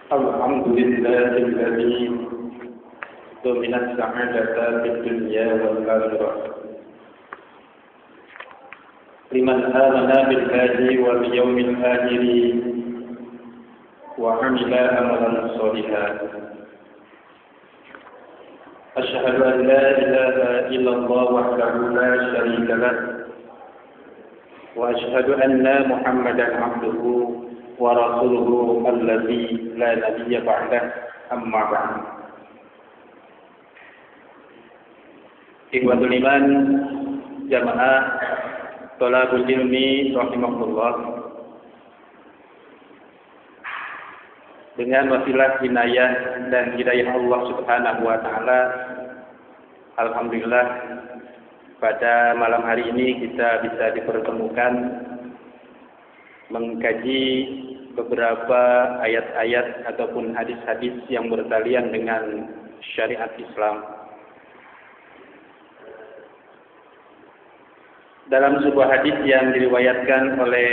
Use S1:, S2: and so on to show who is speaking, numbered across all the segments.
S1: Alhamdulillahilladzi dominat sa'adata fid dunya wal akhirah. Liman amana billahi wal yawmil akhir wa 'amila amalan shalihan. Asyhadu an la ilaha illallah wahdahu la syarika lah wa asyhadu anna Muhammadan 'abduhu wa rasuluhu alladzi la nabiyya ba'dah, amma ba'd. Ikhwatul iman, jamaah thalabul ilmi rahimakumullah. Dengan wasilah inayah dan hidayah Allah Subhanahu wa taala, alhamdulillah pada malam hari ini kita bisa dipertemukan mengkaji beberapa ayat-ayat ataupun hadis-hadis yang bertalian dengan syariat Islam. Dalam sebuah hadis yang diriwayatkan oleh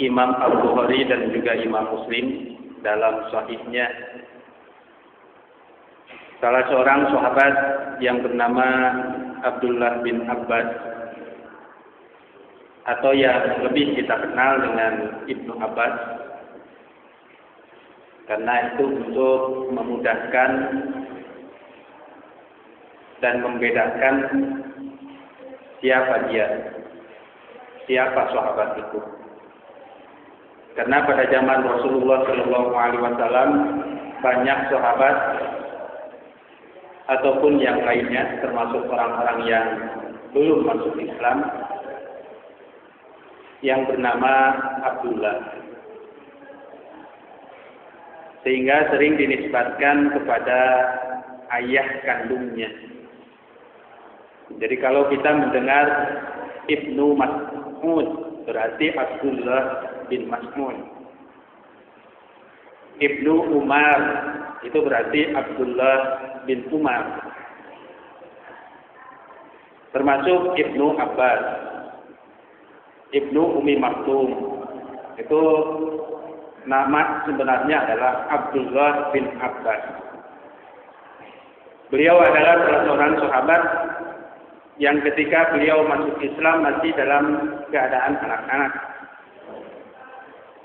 S1: Imam Al-Bukhari dan juga Imam Muslim dalam sahihnya, salah seorang sahabat yang bernama Abdullah bin Abbas, atau yang lebih kita kenal dengan Ibnu Abbas, karena itu untuk memudahkan dan membedakan siapa dia, siapa sahabat itu. Karena pada zaman Rasulullah SAW banyak sahabat ataupun yang lainnya, termasuk orang-orang yang belum masuk Islam, yang bernama Abdullah, sehingga sering dinisbatkan kepada ayah kandungnya. Jadi kalau kita mendengar Ibnu Mas'ud, berarti Abdullah bin Mas'ud. Ibnu Umar, itu berarti Abdullah bin Umar. Termasuk Ibnu Abbas, Ibnu Umi Maktum, itu nama sebenarnya adalah Abdullah bin Abbas. Beliau adalah salah seorang sahabat yang ketika beliau masuk Islam masih dalam keadaan anak-anak.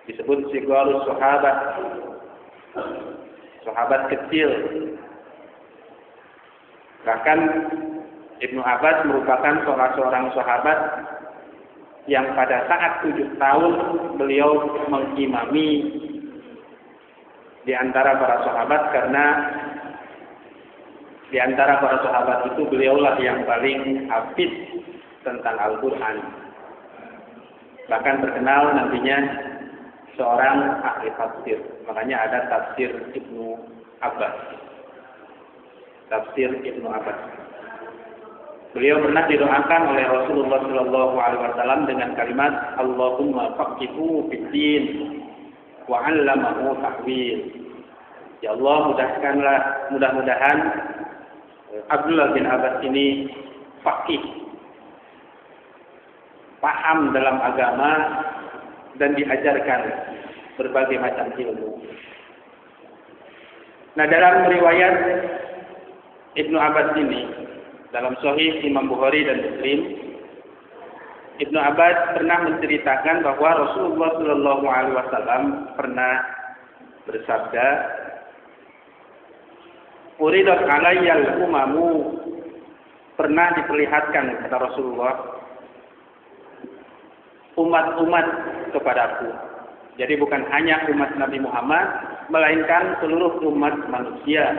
S1: Disebut sigharus sahabat, sahabat kecil. Bahkan Ibnu Abbas merupakan salah seorang sahabat yang pada saat 7 tahun beliau mengimami di antara para sahabat, karena di antara para sahabat itu beliaulah yang paling hafid tentang Al-Quran. Bahkan terkenal nantinya seorang ahli tafsir. Makanya ada tafsir Ibnu Abbas. Tafsir Ibnu Abbas. Beliau pernah didoakan oleh Rasulullah SAW dengan kalimat Allahumma faqihhu fid-din wa 'allamahu ta'wil. Ya Allah, mudah-mudahan Abdullah bin Abbas ini faqih, paham dalam agama dan diajarkan berbagai macam ilmu. Nah, dalam riwayat Ibnu Abbas ini, dalam Sahih Imam Bukhari dan Muslim, Ibnu Abbas pernah menceritakan bahwa Rasulullah SAW pernah bersabda, "Uridat alayyal umamu," pernah diperlihatkan kata Rasulullah, umat-umat kepadaku. Jadi bukan hanya umat Nabi Muhammad, melainkan seluruh umat manusia.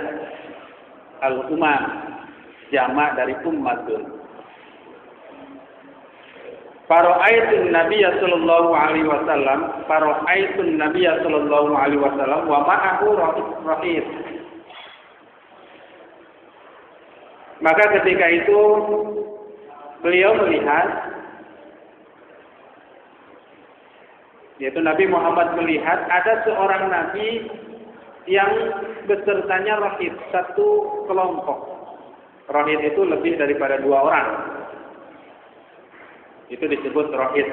S1: Al-umam, jamak dari ummatun. Fara'aitun Nabiyya sallallahu alaihi wasallam wa ma'ahu rahib. Maka ketika itu beliau melihat, yaitu Nabi Muhammad melihat ada seorang nabi yang besertanya rahib, satu kelompok. Rahib itu lebih daripada 2 orang. Itu disebut rohid.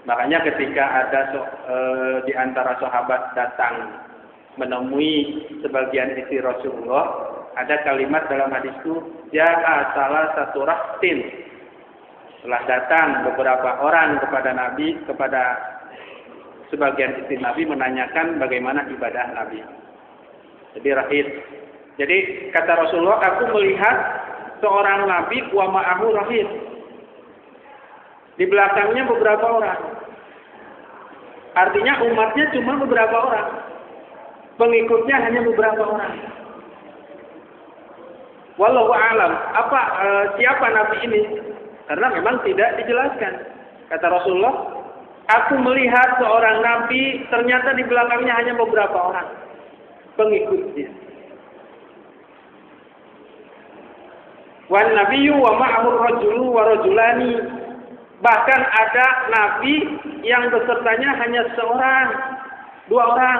S1: Makanya ketika ada di antara sahabat datang menemui sebagian istri Rasulullah, ada kalimat dalam hadis itu, ja'a salah satu rahtin. Setelah datang beberapa orang kepada Nabi, kepada sebagian istri Nabi menanyakan bagaimana ibadah Nabi. Jadi rahid. Jadi kata Rasulullah, aku melihat seorang Nabi wa ma'ahu rahid. Di belakangnya beberapa orang. Artinya umatnya cuma beberapa orang. Pengikutnya hanya beberapa orang. Wallahu a'lam. Siapa Nabi ini? Karena memang tidak dijelaskan. Kata Rasulullah, aku melihat seorang Nabi, ternyata di belakangnya hanya beberapa orang pengikutnya. Wan nabiyyu wa ma'ahu rajulu wa rajulani. Bahkan ada nabi yang besertanya hanya seorang, dua orang.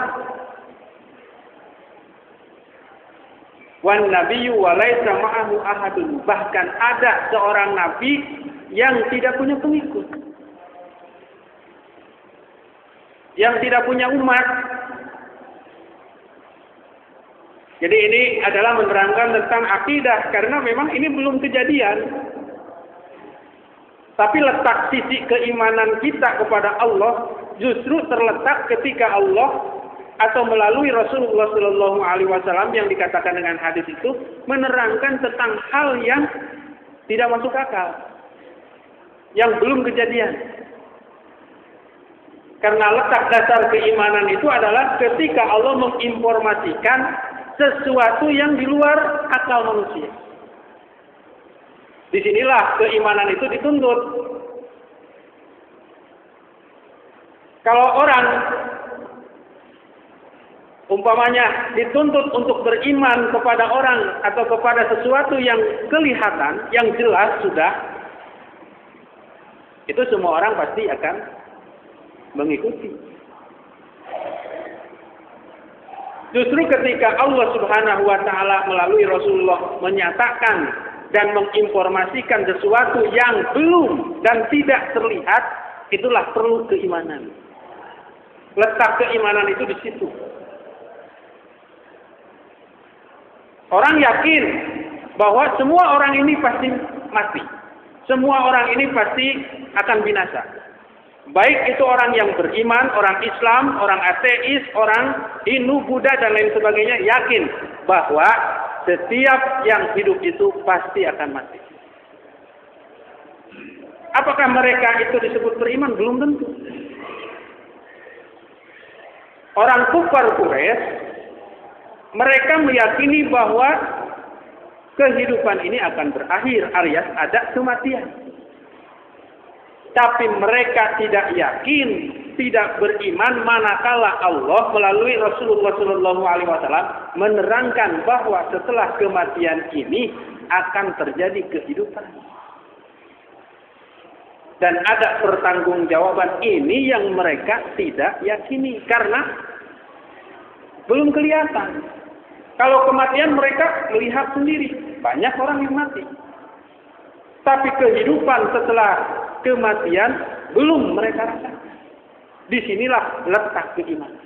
S1: Wan nabiyyu wa laisa ma'ahu ahadun. Bahkan ada seorang nabi yang tidak punya pengikut. Yang tidak punya umat. Jadi ini adalah menerangkan tentang akidah, karena memang ini belum kejadian. Tapi letak sisi keimanan kita kepada Allah justru terletak ketika Allah atau melalui Rasulullah Shallallahu Alaihi Wasallam yang dikatakan dengan hadis itu menerangkan tentang hal yang tidak masuk akal, yang belum kejadian. Karena letak dasar keimanan itu adalah ketika Allah menginformasikan sesuatu yang di luar akal manusia. Disinilah keimanan itu dituntut. Kalau orang umpamanya dituntut untuk beriman kepada orang atau kepada sesuatu yang kelihatan, yang jelas sudah, itu semua orang pasti akan mengikuti. Justru ketika Allah Subhanahu wa Ta'ala melalui Rasulullah menyatakan dan menginformasikan sesuatu yang belum dan tidak terlihat, itulah perlu keimanan. Letak keimanan itu di situ. Orang yakin bahwa semua orang ini pasti mati. Semua orang ini pasti akan binasa. Baik itu orang yang beriman, orang Islam, orang ateis, orang Hindu, Buddha, dan lain sebagainya, yakin bahwa setiap yang hidup itu pasti akan mati. Apakah mereka itu disebut beriman? Belum tentu. Orang kufar Quraisy, mereka meyakini bahwa kehidupan ini akan berakhir, alias ada kematian. Tapi mereka tidak yakin, tidak beriman manakala Allah melalui Rasulullah Shallallahu Alaihi Wasallam menerangkan bahwa setelah kematian ini akan terjadi kehidupan. Dan ada pertanggungjawaban ini yang mereka tidak yakini karena belum kelihatan. Kalau kematian mereka melihat sendiri, banyak orang yang mati. Tapi kehidupan setelah kematian belum mereka rasakan. Disinilah letak keimanan.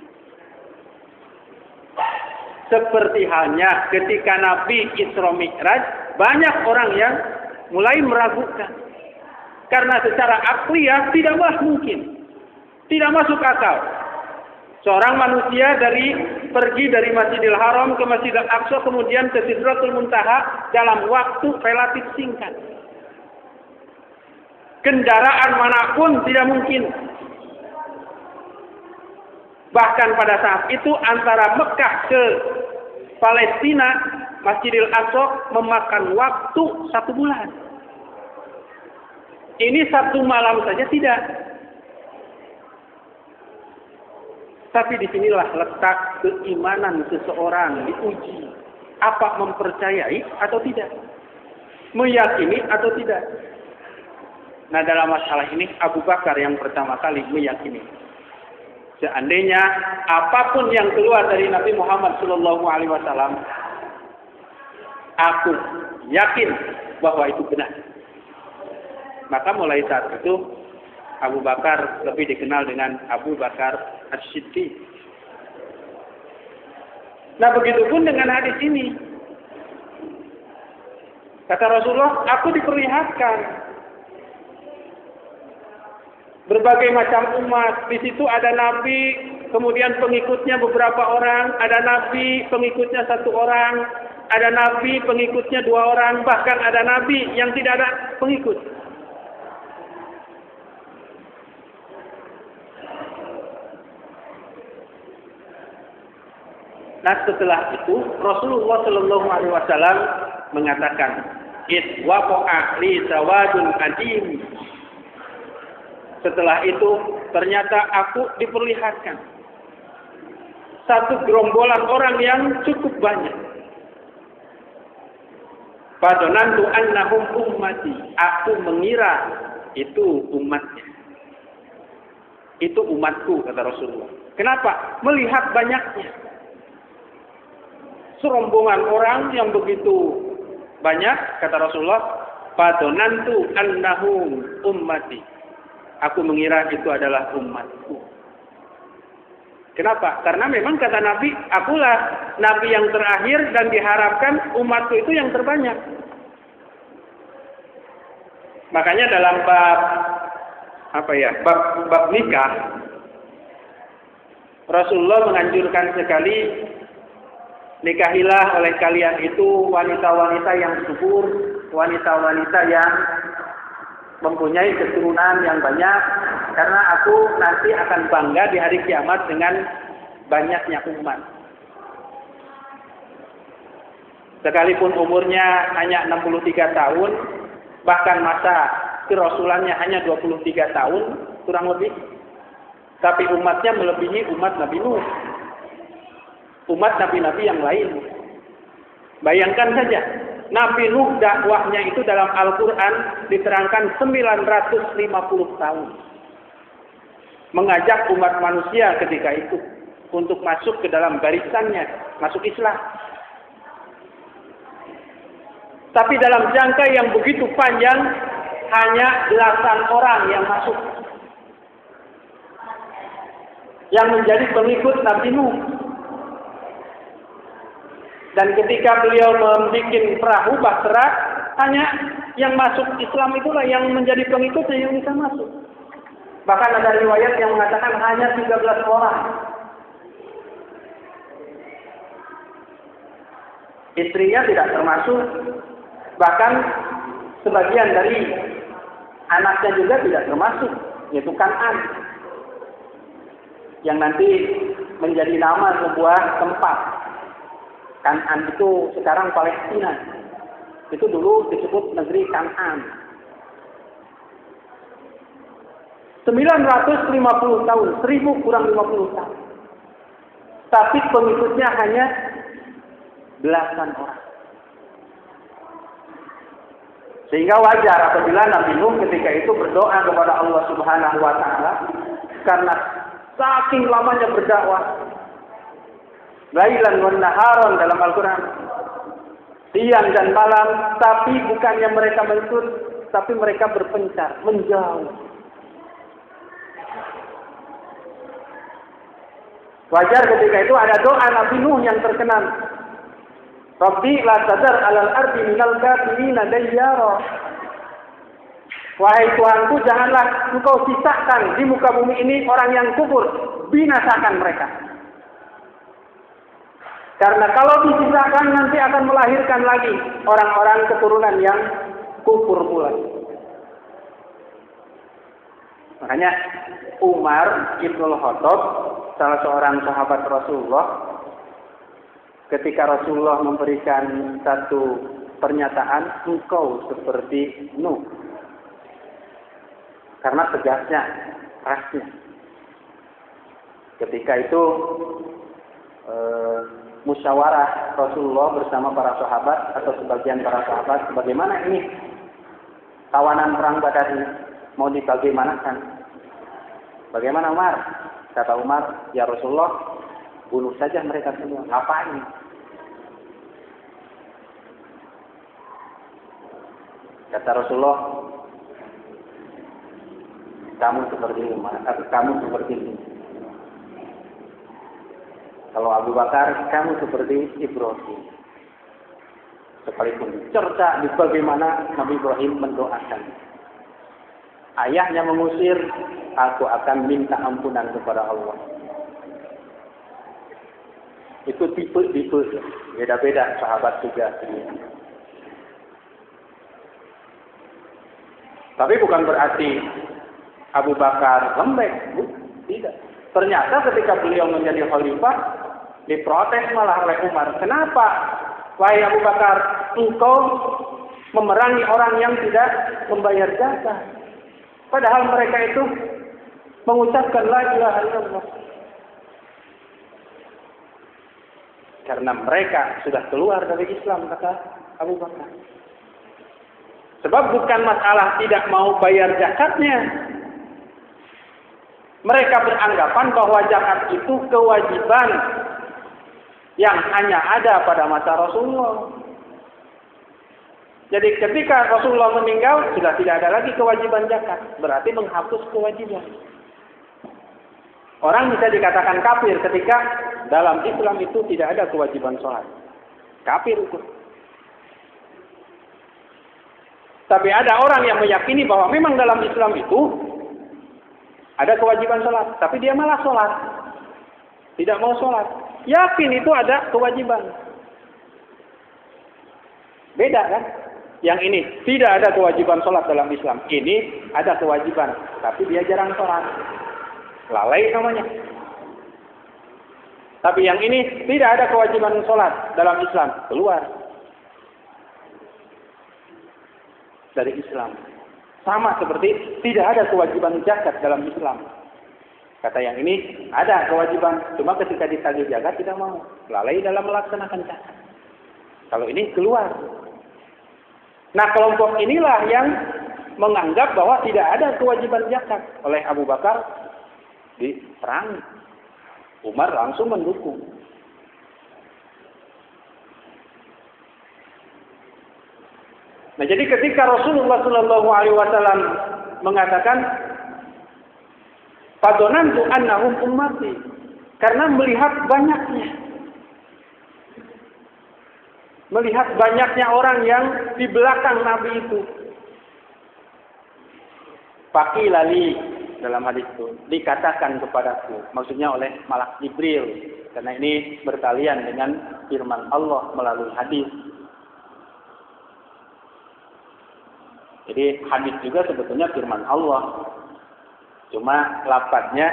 S1: Seperti halnya ketika Nabi Isra Mi'raj, banyak orang yang mulai meragukan. Karena secara akliyah tidaklah mungkin. Tidak masuk akal. Seorang manusia pergi dari Masjidil Haram ke Masjidil Aqsa, kemudian ke Sidratul Muntaha dalam waktu relatif singkat. Kendaraan manapun tidak mungkin. Bahkan pada saat itu antara Mekah ke Palestina, Masjidil Aqsa memakan waktu 1 bulan. Ini 1 malam saja tidak. Tapi disinilah letak keimanan seseorang diuji. Apa mempercayai atau tidak? Meyakini atau tidak? Nah, dalam masalah ini Abu Bakar yang pertama kali meyakini. Seandainya apapun yang keluar dari Nabi Muhammad SAW, aku yakin bahwa itu benar. Maka mulai saat itu Abu Bakar lebih dikenal dengan Abu Bakar As-Siddiq. Nah, begitupun dengan hadis ini. Kata Rasulullah, aku diperlihatkan berbagai macam umat. Di situ ada nabi, kemudian pengikutnya beberapa orang, ada nabi, pengikutnya 1 orang, ada nabi, pengikutnya 2 orang, bahkan ada nabi yang tidak ada pengikut. Nah, setelah itu Rasulullah Shallallahu Alaihi Wasallam mengatakan, "Id waqa'a li sawadun adim." Setelah itu ternyata aku diperlihatkan satu gerombolan orang yang cukup banyak. Fadonantu annahum ummati. Aku mengira itu umatnya. Itu umatku, kata Rasulullah. Kenapa? Melihat banyaknya serombongan orang yang begitu banyak, kata Rasulullah, fadonantu annahum ummati. Aku mengira itu adalah umatku. Kenapa? Karena memang kata Nabi, akulah Nabi yang terakhir dan diharapkan umatku itu yang terbanyak. Makanya dalam bab nikah, Rasulullah menganjurkan sekali, nikahilah oleh kalian itu wanita-wanita yang subur, wanita-wanita yang mempunyai keturunan yang banyak, karena aku nanti akan bangga di hari kiamat dengan banyaknya umat. Sekalipun umurnya hanya 63 tahun, bahkan masa kerasulannya hanya 23 tahun, kurang lebih, tapi umatnya melebihi umat Nabi Nuh, umat nabi-nabi yang lain. Bayangkan saja, Nabi Nuh dakwahnya itu dalam Al-Quran diterangkan 950 tahun. Mengajak umat manusia ketika itu untuk masuk ke dalam barisannya, masuk Islam. Tapi dalam jangka yang begitu panjang, hanya belasan orang yang masuk, yang menjadi pengikut Nabi Nuh. Dan ketika beliau membuat perahu bahtera, hanya yang masuk Islam itulah yang menjadi pengikutnya yang bisa masuk. Bahkan ada riwayat yang mengatakan hanya 13 orang. Istrinya tidak termasuk, bahkan sebagian dari anaknya juga tidak termasuk, yaitu Kan'an, yang nanti menjadi nama sebuah tempat. Kan'an itu sekarang Palestina. Itu dulu disebut negeri Kan'an. 950 tahun, 1000 kurang 50 tahun. Tapi pengikutnya hanya belasan orang. Sehingga wajar apabila Nabi Nuh ketika itu berdoa kepada Allah Subhanahu wa taala, karena saking lamanya berdakwah, lailan wan naharon dalam Al-Quran, siang dan malam, tapi bukannya mereka menyusut, tapi mereka berpencar, menjauh. Wajar ketika itu ada doa Nabi Nuh yang terkenal, Rabbi la tadar alal ardi minal kafirina dayyara. Wahai Tuhanku, janganlah engkau sisakan di muka bumi ini orang yang kufur, binasakan mereka. Karena kalau disisakan nanti akan melahirkan lagi orang-orang keturunan yang kufur pula. Makanya Umar Ibnul Khattab, salah seorang sahabat Rasulullah, ketika Rasulullah memberikan satu pernyataan, engkau seperti Nuh. Karena tegasnya, kerasnya. Ketika itu musyawarah Rasulullah bersama para sahabat atau sebagian para sahabat, bagaimana ini tawanan perang Badar ini mau dibagaimanakan? Bagaimana Umar? Kata Umar, ya Rasulullah, bunuh saja mereka semua. Ngapain? Kata Rasulullah,
S2: kamu seperti Umar, kamu seperti ini. Kalau Abu Bakar, kamu seperti Ibrahim. Sekalipun cerca di bagaimana Nabi Ibrahim mendoakan. Ayahnya mengusir, aku akan minta ampunan kepada Allah. Itu tipe-tipe, beda-beda sahabat juga. Tapi bukan berarti Abu Bakar lembek, tidak. Ternyata ketika beliau menjadi khalifah, diprotes malah oleh Umar. Kenapa, wahai Abu Bakar, engkau memerangi orang yang tidak membayar zakat? Padahal mereka itu mengucapkan la ilaha illallah. Karena mereka sudah keluar dari Islam, kata Abu Bakar. Sebab bukan masalah tidak mau bayar zakatnya. Mereka beranggapan bahwa zakat itu kewajiban yang hanya ada pada masa Rasulullah. Jadi ketika Rasulullah meninggal, sudah tidak ada lagi kewajiban zakat. Berarti menghapus kewajiban. Orang bisa dikatakan kafir ketika dalam Islam itu tidak ada kewajiban sholat. Kafir itu. Tapi ada orang yang meyakini bahwa memang dalam Islam itu ada kewajiban sholat. Tapi dia malah sholat. Tidak mau sholat. Yakin itu ada kewajiban. Beda kan? Yang ini tidak ada kewajiban sholat dalam Islam. Ini ada kewajiban. Tapi dia jarang sholat. Lalai namanya. Tapi yang ini tidak ada kewajiban sholat dalam Islam. Keluar dari Islam. Sama seperti tidak ada kewajiban zakat dalam Islam. Kata yang ini ada kewajiban. Cuma ketika ditagih zakat tidak mau. Lalai dalam melaksanakan zakat. Kalau ini keluar. Nah, kelompok inilah yang menganggap bahwa tidak ada kewajiban zakat. Oleh Abu Bakar diperangi. Umar langsung mendukung. Nah, jadi ketika Rasulullah Shallallahu Alaihi Wasallam mengatakan, "Fadonantu annahum ummati," karena melihat banyaknya orang yang di belakang Nabi itu. Faqilali dalam hadis itu dikatakan kepadaku, maksudnya oleh malaikat Jibril, karena ini bertalian dengan firman Allah melalui hadis. Jadi hadis juga sebetulnya firman Allah. Cuma lafadznya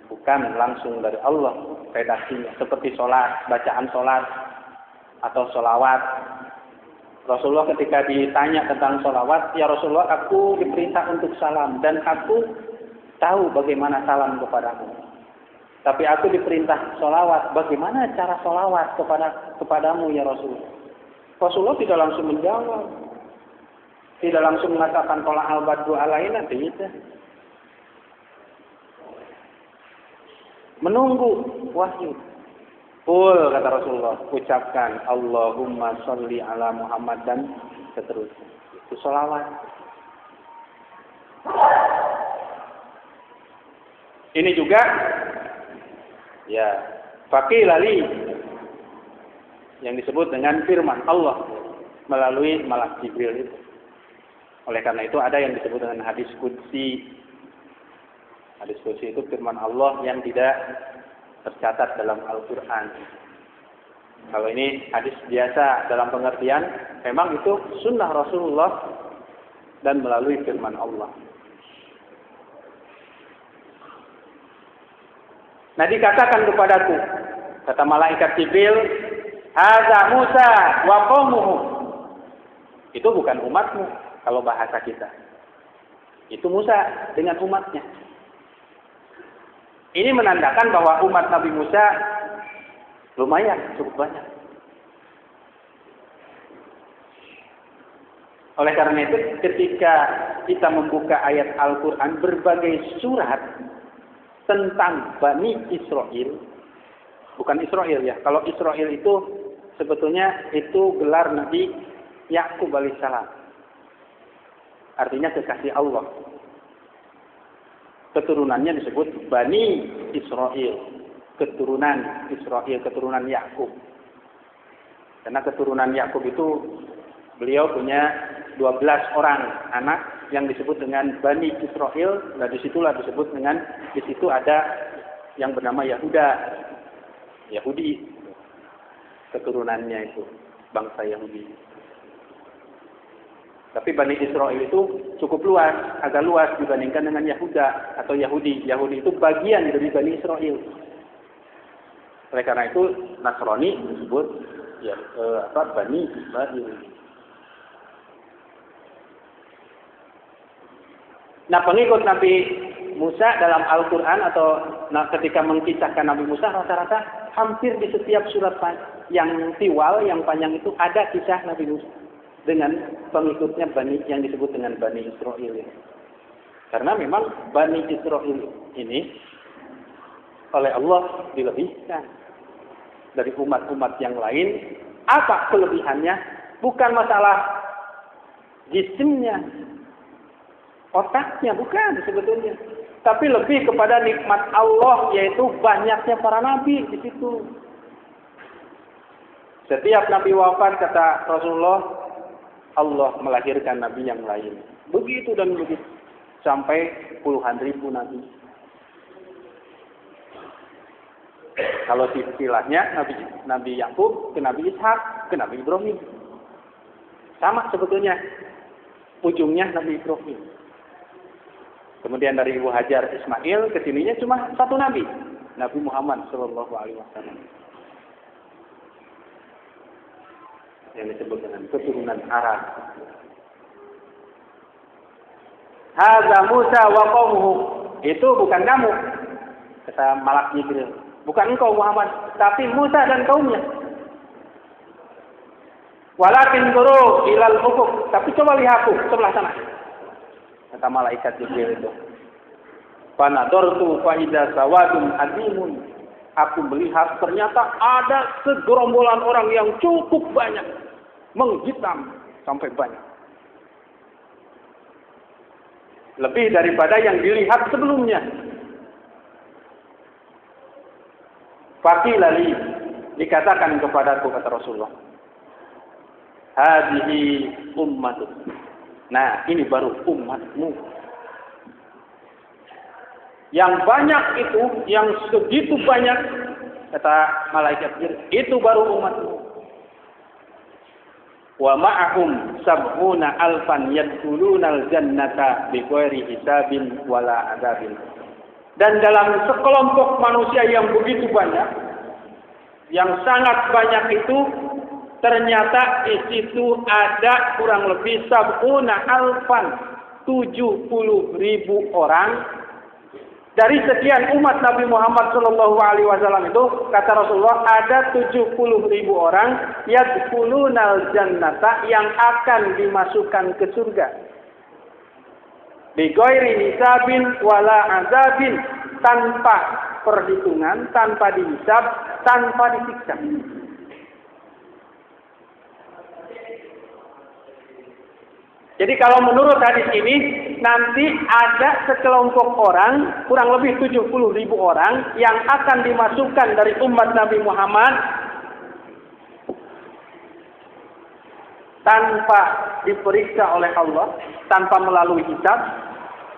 S2: bukan langsung dari Allah, redaksinya. Seperti sholat, bacaan sholat atau sholawat. Rasulullah ketika ditanya tentang sholawat, ya Rasulullah, aku diperintah untuk salam. Dan aku tahu bagaimana salam kepadamu. Tapi aku diperintah sholawat. Bagaimana cara sholawat kepadamu ya Rasulullah? Rasulullah tidak langsung menjawab. Tidak langsung mengatakan tolak al-badru alaina, tidak. Menunggu wahyu. Qul, kata Rasulullah, ucapkan Allahumma sholli ala Muhammad dan seterusnya. Itu sholawat. Ini juga ya faqilali yang disebut dengan firman Allah melalui malaikat Jibril itu. Oleh karena itu ada yang disebut dengan hadis qudsi. Hadis qudsi itu firman Allah yang tidak tercatat dalam Al-Quran. Kalau ini hadis biasa dalam pengertian, memang itu sunnah Rasulullah dan melalui firman Allah. Nah, dikatakan kepadaku, kata malaikat Jibril, hadza Musa wa qaumuhu. Itu bukan umatmu kalau bahasa kita. Itu Musa dengan umatnya. Ini menandakan bahwa umat Nabi Musa lumayan, cukup banyak. Oleh karena itu, ketika kita membuka ayat Al-Quran, berbagai surat tentang Bani Israel, bukan Israel ya. Kalau Israel itu sebetulnya itu gelar Nabi Yakub alaihissalam. Artinya kekasih Allah. keturunannya disebut Bani Israel, keturunan Israel, keturunan Yakub. Karena keturunan Yakub itu beliau punya 12 orang anak yang disebut dengan Bani Israel. Nah disitulah disebut dengan, disitu ada yang bernama Yahuda, Yahudi, keturunannya itu bangsa Yahudi. Tapi Bani Israel itu cukup luas, agak luas dibandingkan dengan Yahuda atau Yahudi. Yahudi itu bagian dari Bani Israel. Oleh karena itu Nasrani disebut Bani Israel. Nah, pengikut Nabi Musa dalam Al-Quran atau ketika mengkisahkan Nabi Musa, rata-rata hampir di setiap surat yang tiwal, yang panjang itu ada kisah Nabi Musa dengan pengikutnya yang disebut dengan Bani Israel. Karena memang Bani Israel ini oleh Allah dilebihkan dari umat-umat yang lain. Apa kelebihannya? Bukan masalah jisimnya, otaknya, bukan sebetulnya. Tapi lebih kepada nikmat Allah, yaitu banyaknya para nabi di situ. Setiap nabi wafat, kata Rasulullah, Allah melahirkan nabi yang lain. Begitu dan begitu. Sampai puluhan ribu nabi. Kalau istilahnya Nabi Yakub ke Nabi Ishak ke Nabi Ibrahim. Sama sebetulnya. Ujungnya Nabi Ibrahim. Kemudian dari Ibu Hajar Ismail ke sininya cuma satu nabi, Nabi Muhammad sallallahu alaihi wasallam. Yang disebut dengan keturunan Arab. Hadza Musa wa qaumuhu. Itu bukan kamu, kata Malak Jibril. Bukan engkau Muhammad, tapi Musa dan kaumnya. Walakin guru ilal ufuk. Tapi coba lihat aku sebelah sana. Kata malaikat Jibril itu. Fanadortu fa idza sawadun adimun. Aku melihat ternyata ada segerombolan orang yang cukup banyak, menghitam sampai banyak. Lebih daripada yang dilihat sebelumnya. Faqila li, dikatakan kepadaku, kata Rasulullah, hadhihi ummatuk. Nah, ini baru umatmu. Yang banyak itu, yang segitu banyak, kata malaikat Jibril, itu baru umatmu. Wa ma'ahum sab'una alfan yadkhulunal jannata bighairi hisabin wala adzabin. Dan dalam sekelompok manusia yang begitu banyak, yang sangat banyak itu, ternyata di situ ada kurang lebih sab'una alfan, 70.000 orang. Dari sekian umat Nabi Muhammad sallallahu alaihi wasallam itu, kata Rasulullah, ada 70.000 orang yadkhulunal jannata, yang akan dimasukkan ke surga. Bighairi hisabin wala azabin, tanpa perhitungan, tanpa dihisab, tanpa disiksa. Jadi kalau menurut hadis ini, nanti ada sekelompok orang, kurang lebih 70.000 orang, yang akan dimasukkan dari umat Nabi Muhammad tanpa diperiksa oleh Allah, tanpa melalui hisab,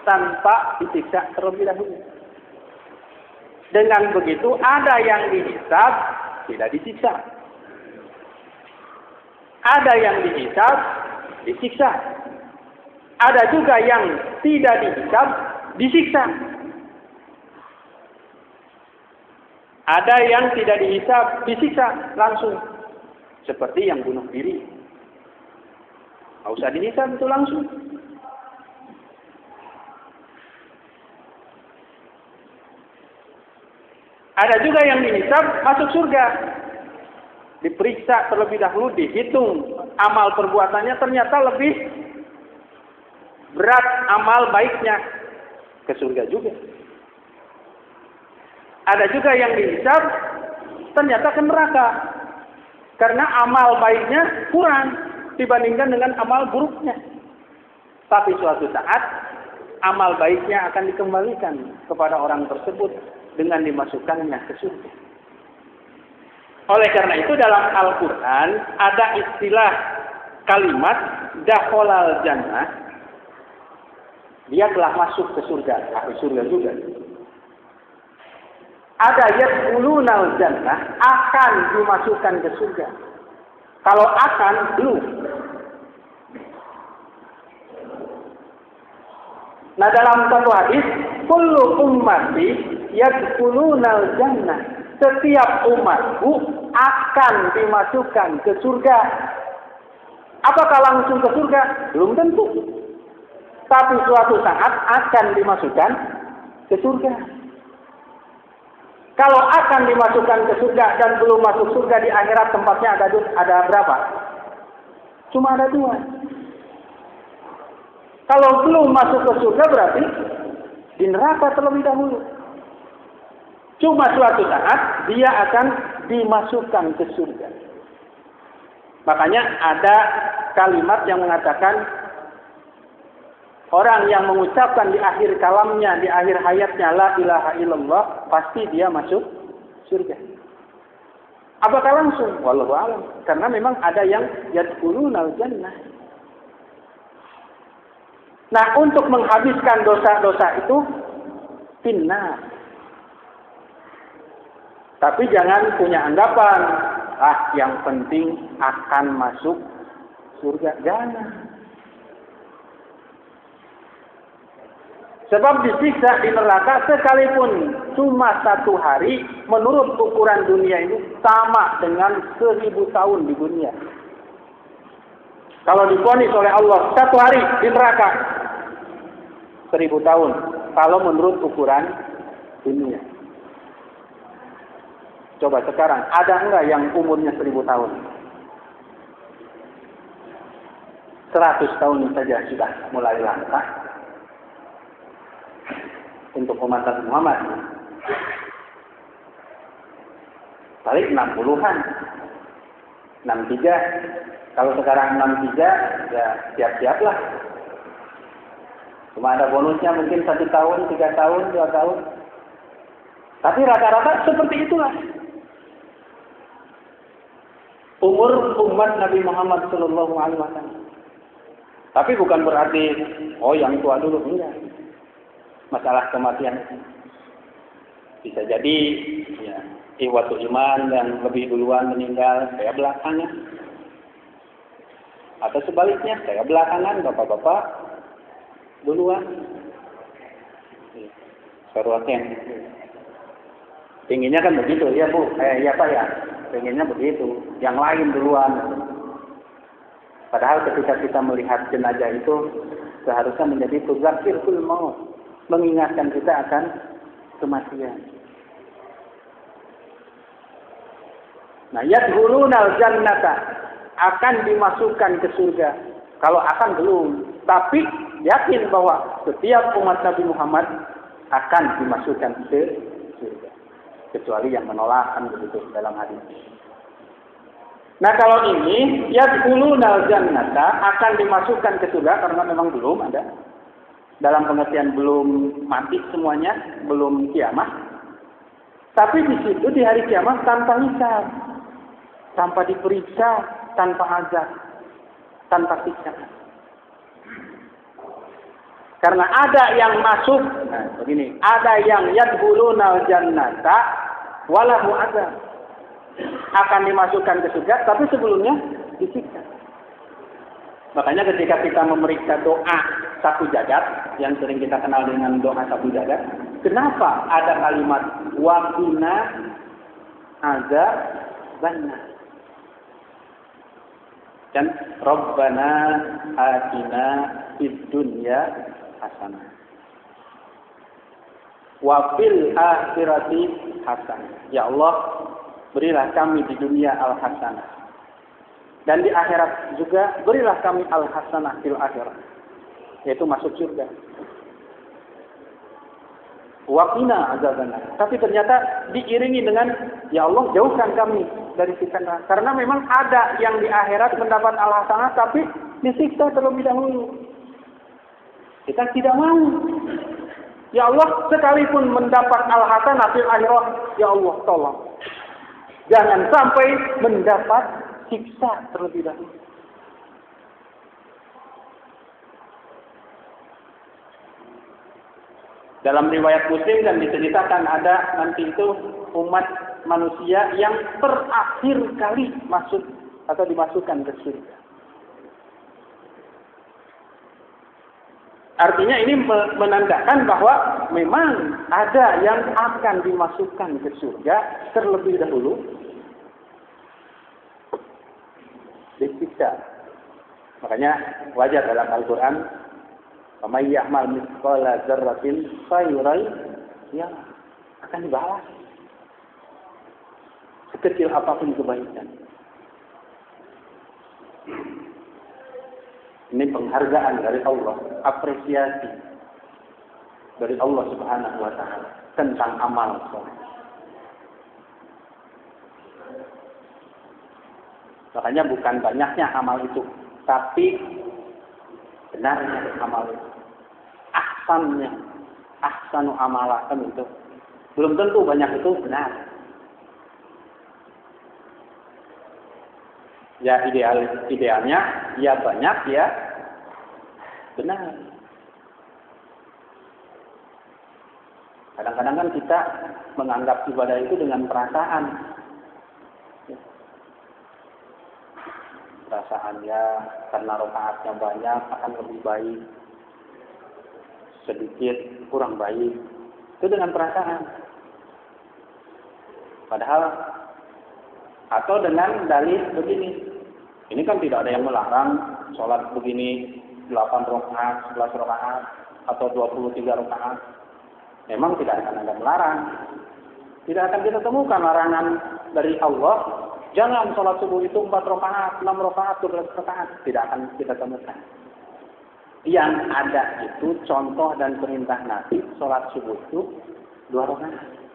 S2: tanpa disiksa terlebih dahulu. Dengan begitu, ada yang dihisab, tidak disiksa. Ada yang dihisab, disiksa. Ada juga yang tidak dihisab, disiksa. Ada yang tidak dihisab, disiksa langsung. Seperti yang bunuh diri. Nggak usah dihisab, itu langsung. Ada juga yang dihisab, masuk surga. Diperiksa terlebih dahulu, dihitung amal perbuatannya, ternyata lebih berat amal baiknya, ke surga juga. Ada juga yang dihisab, ternyata ke neraka. Karena amal baiknya kurang dibandingkan dengan amal buruknya. Tapi suatu saat amal baiknya akan dikembalikan kepada orang tersebut dengan dimasukkannya ke surga. Oleh karena itu dalam Al-Quran ada istilah kalimat dakhalal jannah, dia telah masuk ke surga, ke surga juga. Ada yadkhulunal jannah, akan dimasukkan ke surga. Kalau akan, belum. Nah dalam satu hadis, kullu ummati yadkhulunal jannah. Setiap umatku akan dimasukkan ke surga. Apakah langsung ke surga? Belum tentu. Tapi suatu saat akan dimasukkan ke surga. Kalau akan dimasukkan ke surga dan belum masuk surga, di akhirat tempatnya ada berapa? Cuma ada 2. Kalau belum masuk ke surga berarti di neraka terlebih dahulu. Cuma suatu saat dia akan dimasukkan ke surga. Makanya ada kalimat yang mengatakan orang yang mengucapkan di akhir kalamnya, di akhir hayatnya la ilaha illallah, pasti dia masuk surga. Apakah langsung? Wallahu a'lam. Karena memang ada yang yadkhulunal jannah. Nah, untuk menghabiskan dosa-dosa itu finnar. Tapi jangan punya anggapan, yang penting akan masuk surga. Jangan. Sebab disiksa di neraka sekalipun cuma 1 hari, menurut ukuran dunia ini sama dengan 1000 tahun di dunia. Kalau divonis oleh Allah 1 hari di neraka, 1000 tahun. Kalau menurut ukuran dunia. Coba sekarang, ada enggak yang umurnya 1000 tahun? 100 tahun saja sudah mulai langka untuk umat Muhammad. Balik 60-an. 63. Kalau sekarang 63, ya siap-siaplah. Cuma ada bonusnya mungkin 1 tahun, 3 tahun, 2 tahun. Tapi rata-rata seperti itulah. Umur umat Nabi Muhammad SAW. Tapi bukan berarti, yang tua dulu, enggak. Masalah kematian bisa jadi ya, ikhwatul iman yang lebih duluan meninggal, saya belakangan. Atau sebaliknya, saya belakangan, bapak-bapak duluan. Sarwaken. Pinginnya kan begitu, ya Bu. Iya Pak ya. Pinginnya begitu. Yang lain duluan. Padahal ketika kita melihat jenazah itu seharusnya menjadi tuzakirul maut, mengingatkan kita akan kematian. Nah, yadkhulunal jannata, akan dimasukkan ke surga. Kalau akan belum, tapi yakin bahwa setiap umat Nabi Muhammad akan dimasukkan ke surga. Kecuali yang menolak, kan begitu dalam hadis. Nah, kalau ini yadkhulunal jannata, akan dimasukkan ke surga karena memang belum ada. Dalam pengertian belum mati semuanya, belum kiamat. Tapi di situ di hari kiamat tanpa hisab, tanpa diperiksa, tanpa azab, tanpa siksa. Karena ada yang masuk, begini, ada yang yadkhulunal jannata walahu azab, akan dimasukkan ke surga, tapi sebelumnya disiksa. Makanya ketika kita memeriksa doa sapu jagat, yang sering kita kenal dengan doa sapu jagat, kenapa ada kalimat waqina azabannar? Dan Rabbana atina fid dunya hasanah wa fil akhirati hasanah. Ya Allah, berilah kami di dunia al-hasanah. Dan di akhirat juga berilah kami al-hasanah fil akhirah, yaitu masuk surga. Waqina azabannar. Tapi ternyata diiringi dengan ya Allah, jauhkan kami dari siksa neraka. Karena memang ada yang di akhirat mendapat al-hasanah tapi disiksa terlebih dahulu. Kita tidak mau. Ya Allah, sekalipun mendapat al-hasanah fil akhirah, ya Allah tolong. Jangan sampai mendapat siksa terlebih dahulu. Dalam riwayat Muslim dan diceritakan ada nanti itu umat manusia yang terakhir kali masuk atau dimasukkan ke surga. Artinya ini menandakan bahwa memang ada yang akan dimasukkan ke surga terlebih dahulu disiksa. Makanya wajar dalam Al-Quran, "Faman ya'mal mithqala dzarratin khairan ya akan dibalas." Sekecil apapun kebaikan. Ini penghargaan dari Allah, apresiasi dari Allah Subhanahu wa taala tentang amal soleh. Makanya bukan banyaknya amal itu, tapi benarnya amal itu. Ahsannya, ahsanu amalah kan itu. Belum tentu banyak itu benar. Ya idealnya ya banyak ya benar. Kadang-kadang kan kita menganggap ibadah itu dengan perasaan. Perasaan ya karena rakaatnya banyak akan lebih baik. Sedikit kurang baik. Itu dengan perasaan. Padahal atau dengan dalil begini. Ini kan tidak ada yang melarang sholat begini 8 rakaat, 11 rakaat atau 23 rakaat. Memang tidak akan ada melarang. Tidak akan kita temukan larangan dari Allah. Jangan sholat subuh itu 4 rakaat, 6 rakaat, 12 rakaat. Tidak akan kita temukan. Yang ada itu contoh dan perintah Nabi sholat subuh itu 2 rakaat.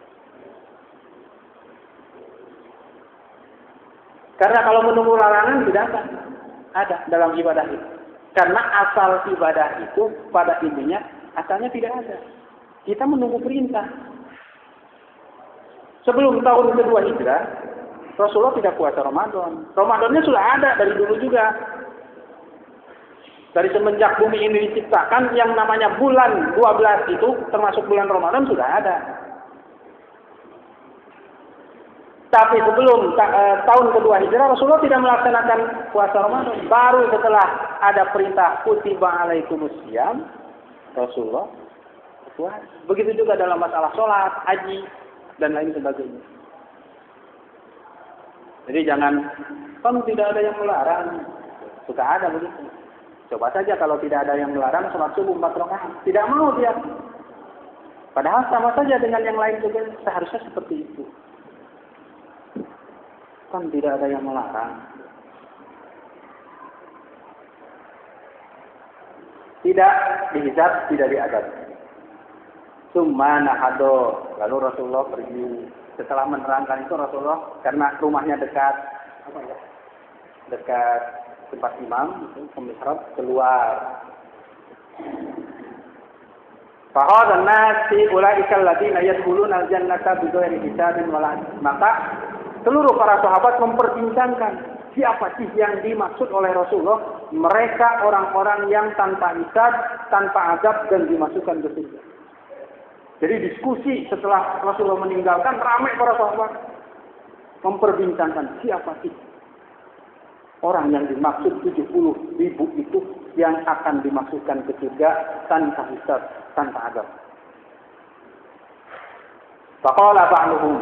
S2: Karena kalau menunggu larangan tidak akan ada dalam ibadah itu. Karena asal ibadah itu pada intinya asalnya tidak ada. Kita menunggu perintah. Sebelum tahun kedua Hijrah, Rasulullah tidak puasa Ramadan. Ramadannya sudah ada dari dulu juga. Dari semenjak bumi ini diciptakan, yang namanya bulan 12 itu termasuk bulan Ramadan sudah ada. Tapi sebelum tahun kedua Hijrah, Rasulullah tidak melaksanakan puasa Ramadan. Baru setelah ada perintah kutiba alaikumusiyam, Rasulullah puasa. Begitu juga dalam masalah sholat, haji, dan lain sebagainya. Jadi jangan, kan tidak ada yang melarang. Suka ada begitu. Coba saja kalau tidak ada yang melarang, sholat subuh 4 rakaat. Tidak mau dia. Padahal sama saja dengan yang lain juga, seharusnya seperti itu. Kan tidak ada yang melarang. Tidak dihisab, tidak diadab. Summa nahado. Lalu Rasulullah pergi. Setelah menerangkan itu Rasulullah, karena rumahnya dekat, dekat tempat imam, ke mihrab, keluar. Fahadhan nas fi ulaika alladziina yadkhuluna al-jannata bighairi hisabin wala adab. Maka seluruh para sahabat memperbincangkan siapa sih yang dimaksud oleh Rasulullah. Mereka orang-orang yang tanpa hisab, tanpa azab dan dimasukkan ke surga. Jadi diskusi setelah Rasulullah meninggalkan, ramai para sahabat memperbincangkan siapa sih orang yang dimaksud 70.000 itu yang akan dimasukkan ke surga tanpa hisab, tanpa azab. Faqala ba'duhum,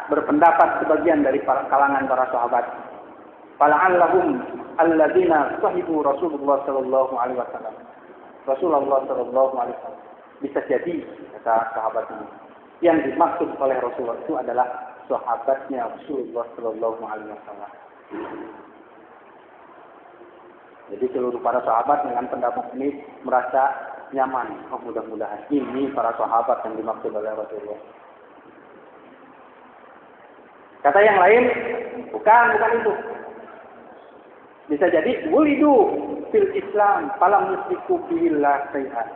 S2: berpendapat sebagian dari kalangan para sahabat. Fala'allahum alladzina sahibu Rasulullah sallallahu alaihi wasallam. Rasulullah sallallahu alaihi wasallam. Bisa jadi kata sahabat ini, yang dimaksud oleh Rasulullah itu adalah sahabatnya Rasulullah sallallahu alaihi wasallam. Jadi seluruh para sahabat dengan pendapat ini merasa nyaman. Oh, mudah-mudahan ini para sahabat yang dimaksud oleh Rasulullah. Kata yang lain, bukan itu. Bisa jadi wulidu fil Islam falam yusriku billah syai'an.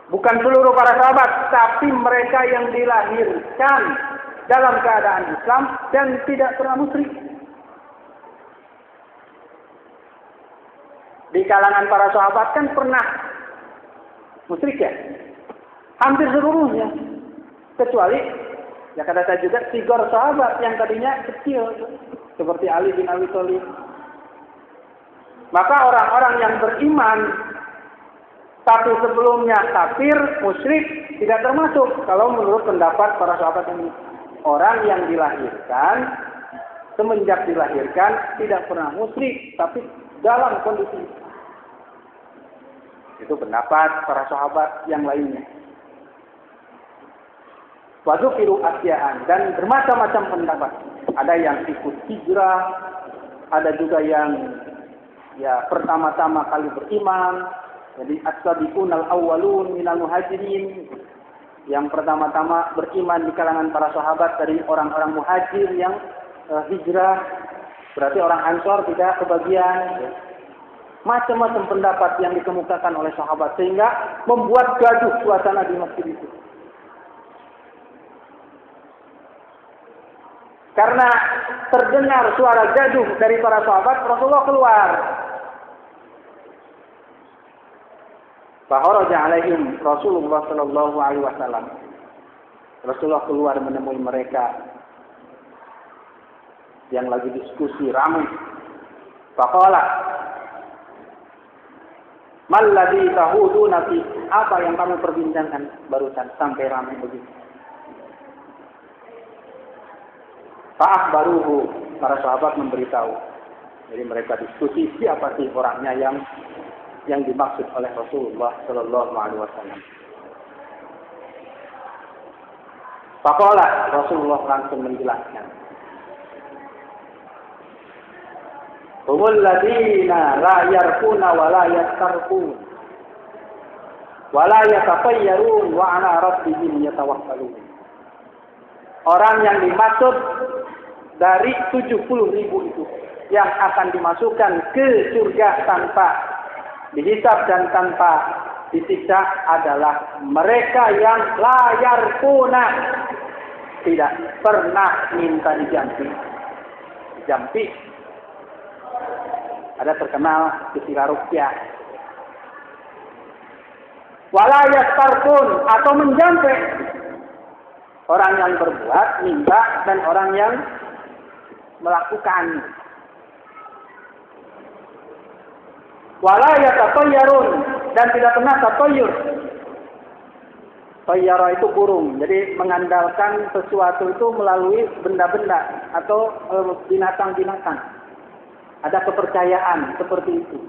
S2: Bukan seluruh para sahabat, tapi mereka yang dilahirkan dalam keadaan Islam dan tidak pernah musyrik. Di kalangan para sahabat kan pernah musyrik ya? Hampir seluruhnya. Kecuali, ya kata saya juga, sigor sahabat yang tadinya kecil. Seperti Ali bin Abi Thalib. Maka orang-orang yang beriman tapi sebelumnya kafir, musyrik tidak termasuk kalau menurut pendapat para sahabat ini. Orang yang dilahirkan semenjak dilahirkan tidak pernah musyrik tapi dalam kondisi Islam. Itu pendapat para sahabat yang lainnya. Wadzukiru asya'an, dan bermacam-macam pendapat. Ada yang ikut hijrah, ada juga yang ya pertama-tama kali beriman. Jadi as-sabiqunal awwalun minal muhajirin, yang pertama-tama beriman di kalangan para sahabat dari orang-orang muhajir yang hijrah. Berarti orang Ansor tidak kebagian. Macam-macam pendapat yang dikemukakan oleh sahabat sehingga membuat gaduh suasana di masjid itu. Karena terdengar suara gaduh dari para sahabat, Rasulullah keluar. Faharaja alaihim Rasulullah sallallahu alaihi wasallam. Rasulullah keluar menemui mereka yang lagi diskusi ramai. Faqala, "Mal ladzi tahuduna fi?" Apa yang kamu perbincangkan barusan sampai ramai begitu? Fa'akhbaruhu, para sahabat memberitahu. Jadi mereka diskusi siapa sih orangnya yang dimaksud oleh Rasulullah sallallahu alaihi wasallam. Faqala, Rasulullah langsung menjelaskan. Humul ladina la yarquna wa la yastarqun wa la yatafayyarun wa ala rabbihim yatawakkalun. Orang yang dimaksud dari 70.000 itu yang akan dimasukkan ke surga tanpa dihisab dan tanpa disiksa adalah mereka yang layar punah, tidak pernah minta dijampi. Dijampi ada terkenal ketika ruqyah. Walayat tarkun atau menjampe, orang yang berbuat minta dan orang yang melakukan. Wala yatatayyarun, dan tidak pernah tatayyur. Tayyara itu burung, jadi mengandalkan sesuatu itu melalui benda-benda atau binatang-binatang. Ada kepercayaan seperti itu.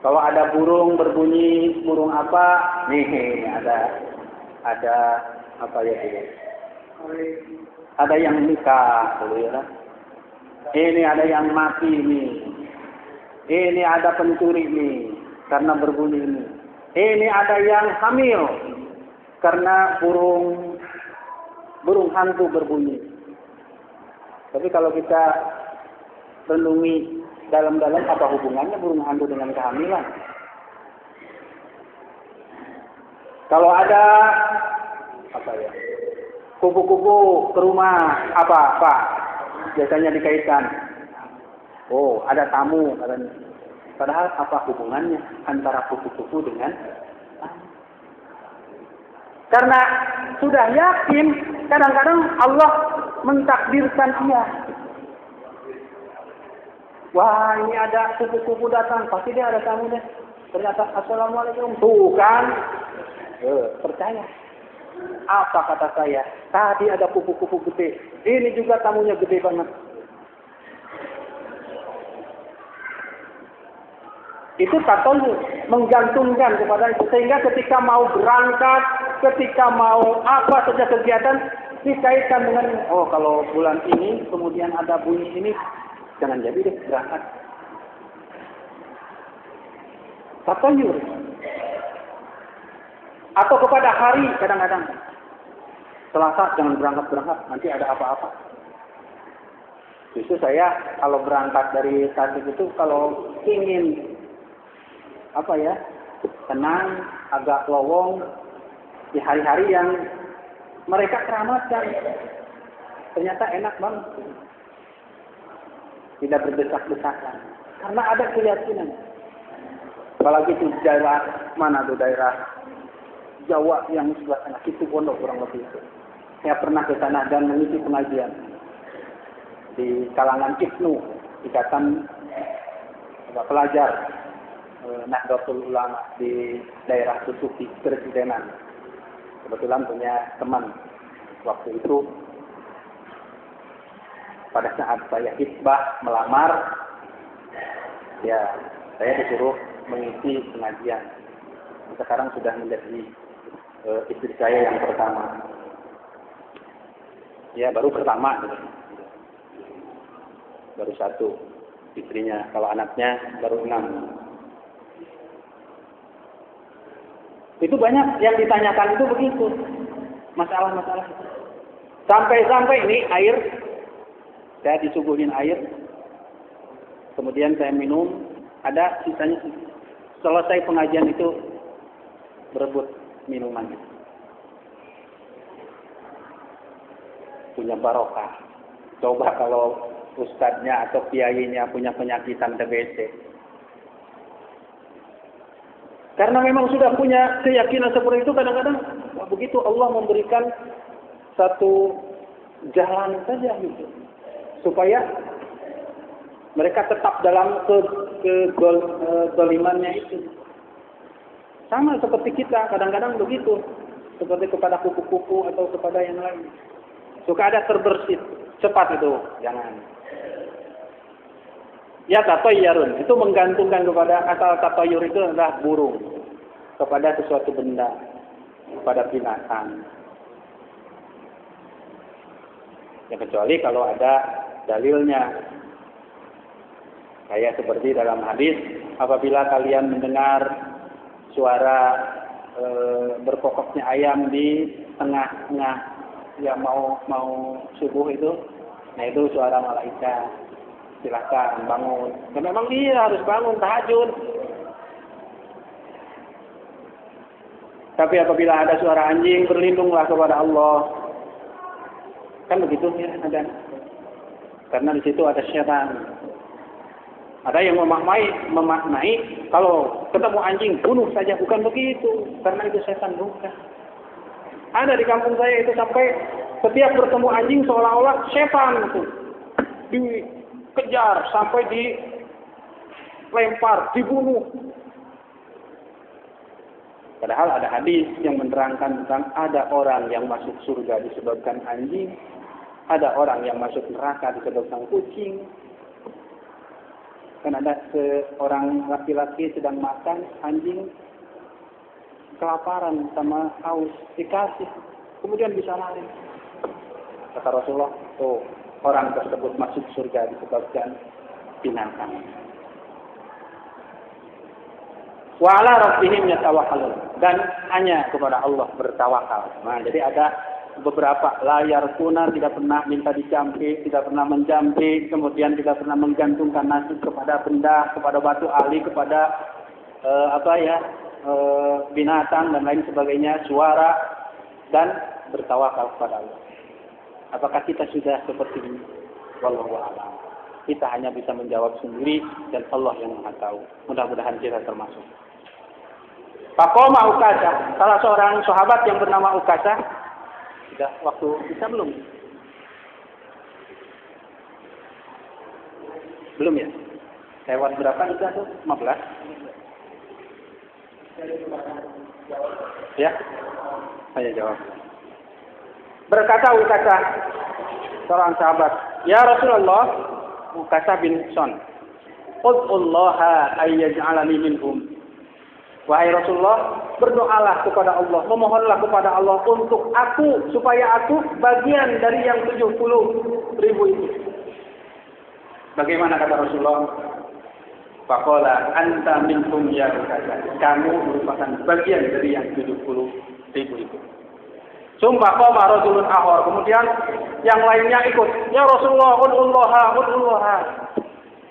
S2: Kalau ada burung berbunyi, burung apa? Nih, ada apa ya ini? Ada yang nikah, ya. Ini ada yang mati nih. Ini ada pencuri nih karena berbunyi ini. Ini ada yang hamil karena burung hantu berbunyi. Tapi kalau kita renungi dalam-dalam, apa hubungannya burung hantu dengan kehamilan? Kalau ada kupu-kupu ke rumah apa biasanya dikaitkan. Oh, ada tamu katanya. Padahal apa hubungannya antara kupu-kupu dengan tamu? Karena sudah yakin, kadang-kadang Allah mentakdirkan dia. Wah, ini ada kupu-kupu datang, pasti dia ada tamu deh. Ternyata assalamualaikum. Tuh kan, percaya. Apa kata saya? Tadi ada kupu-kupu gede. Ini juga tamunya gede banget. Itu takoyur, menggantungkan kepada itu. Sehingga ketika mau berangkat, ketika mau apa saja kegiatan, dikaitkan dengan, oh kalau bulan ini, kemudian ada bunyi ini, jangan jadi deh berangkat. Takoyur. Atau kepada hari kadang-kadang. Selasa jangan berangkat-berangkat, nanti ada apa-apa. Justru saya kalau berangkat dari Tasik itu kalau ingin tenang, agak lowong di hari-hari yang mereka keramatkan, ternyata enak banget, tidak berdesak-desakan, karena ada keyakinan. Apalagi itu daerah mana tuh, daerah Jawa yang sebelah sana, itu pondok kurang lebih itu. Saya pernah ke sana dan mengisi pengajian di kalangan Ibnu, ikatan pelajar Nahdlatul Ulama di daerah Susuki Presidenan. Kebetulan punya teman waktu itu, pada saat saya khitbah melamar, ya saya disuruh mengisi pengajian. Sekarang sudah menjadi istri saya yang pertama. Ya baru pertama, baru satu istrinya. Kalau anaknya baru 6. Itu banyak yang ditanyakan itu begitu, masalah-masalah itu. Sampai-sampai ini air, saya disuguhin air, kemudian saya minum, ada sisanya. Selesai pengajian itu berebut minuman. Punya barokah. Coba kalau ustadznya atau kiainya punya penyakitan TBC. Karena memang sudah punya keyakinan seperti itu, kadang-kadang begitu Allah memberikan satu jalan saja gitu, supaya mereka tetap dalam kedolimannya itu. Sama seperti kita, kadang-kadang begitu, seperti kepada kupu-kupu atau kepada yang lain. Suka ada terbersit, cepat itu, jangan. Ya tatoyarun, itu menggantungkan kepada, asal tatoyur itu adalah burung, kepada sesuatu benda, kepada binatang. Ya kecuali kalau ada dalilnya. Kayak seperti dalam hadis, apabila kalian mendengar suara berkokoknya ayam di tengah-tengah, ya mau subuh itu, nah itu suara malaikat. Silakan bangun. Dan memang dia harus bangun tahajud. Tapi apabila ada suara anjing, berlindunglah kepada Allah. Kan begitu ya ada. Karena di situ ada syaitan. Ada yang memaknai kalau ketemu anjing bunuh saja, bukan begitu. Karena itu setan, bukan. Ada di kampung saya itu sampai setiap bertemu anjing seolah-olah setan itu dikejar sampai dilempar, dibunuh. Padahal ada hadis yang menerangkan tentang ada orang yang masuk surga disebabkan anjing, ada orang yang masuk neraka disebabkan kucing. Kan ada seorang laki-laki sedang makan, anjing kelaparan sama haus, dikasih, kemudian bisa lari. Kata Rasulullah, orang tersebut masuk surga disebabkan binatang. Wa ala rabbihim yatawakkalun, dan hanya kepada Allah bertawakal. Nah, jadi ada beberapa layar kuna, tidak pernah minta dijampi, tidak pernah menjampi, kemudian tidak pernah menggantungkan nasib kepada benda, kepada batu ahli, kepada binatang dan lain sebagainya, suara, dan bertawakal kepada Allah. Apakah kita sudah seperti ini? Wallahu a'lam. Kita hanya bisa menjawab sendiri dan Allah yang Maha tahu. Mudah-mudahan kita termasuk. Faqama Ukasah, salah seorang sahabat yang bernama Ukasah. Sudah waktu bisa belum? Belum ya? Lewat berapa itu tuh? 15? Ya? Saya jawab. Berkata Ukasah, seorang sahabat, ya Rasulullah, Ukasah bin Son, Ud'ullaha ayyaj'alani minhum. Wahai Rasulullah, berdoalah kepada Allah, memohonlah kepada Allah untuk aku, supaya aku bagian dari yang 70.000 itu. Bagaimana kata Rasulullah? Faqala anta minhum ya Ukasah. Kamu merupakan bagian dari yang 70.000 itu. Sumpah qama rajulun akhar. Kemudian yang lainnya ikut. Ya Rasulullah, ud'ullaha.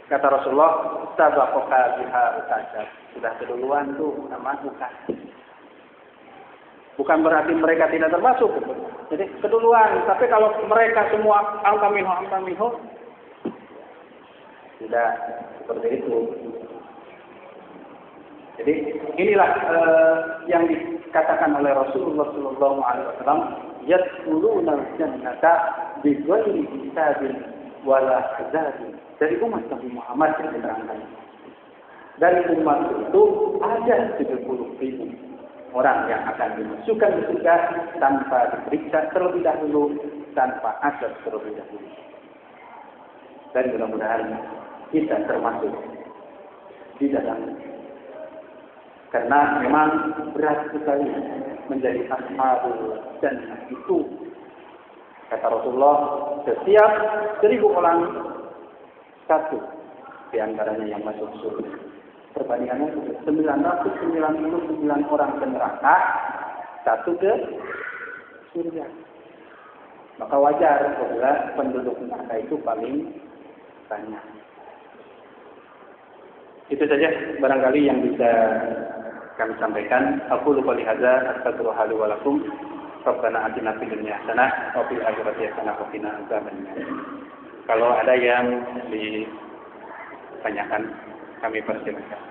S2: Kata Rasulullah, sabaqaka biha utajab. Sudah keduluan tuh nama bukan. Bukan berarti mereka tidak termasuk. Jadi keduluan. Tapi kalau mereka semua angka minho. Tidak seperti itu. Jadi inilah yang dikatakan oleh Rasulullah SAW, yadkhuluna al-jannata bighairi hisabin wala azabin. Dari umat Nabi Muhammad yang diterangkan. Dari umat itu ada 70.000 orang yang akan dimasukkan ke surga tanpa diperiksa terlebih dahulu, tanpa azab terlebih dahulu. Dan mudah-mudahan kita termasuk di dalam. Karena memang berat sekali menjadi ashabul jannah itu. Kata Rasulullah, setiap 1.000 orang, satu di antaranya yang masuk surga. Perbandingannya 999 orang ke neraka, satu ke surga. Maka wajar apabila penduduk neraka itu paling banyak. Itu saja barangkali yang bisa kami sampaikan. Aku lupa lihaza, astagfirullah li wa lakum. Rabbana atina fid dunya hasanah wa fil akhirati hasanah wa qina adzabannar. Kalau ada yang ditanyakan, kami persilakan.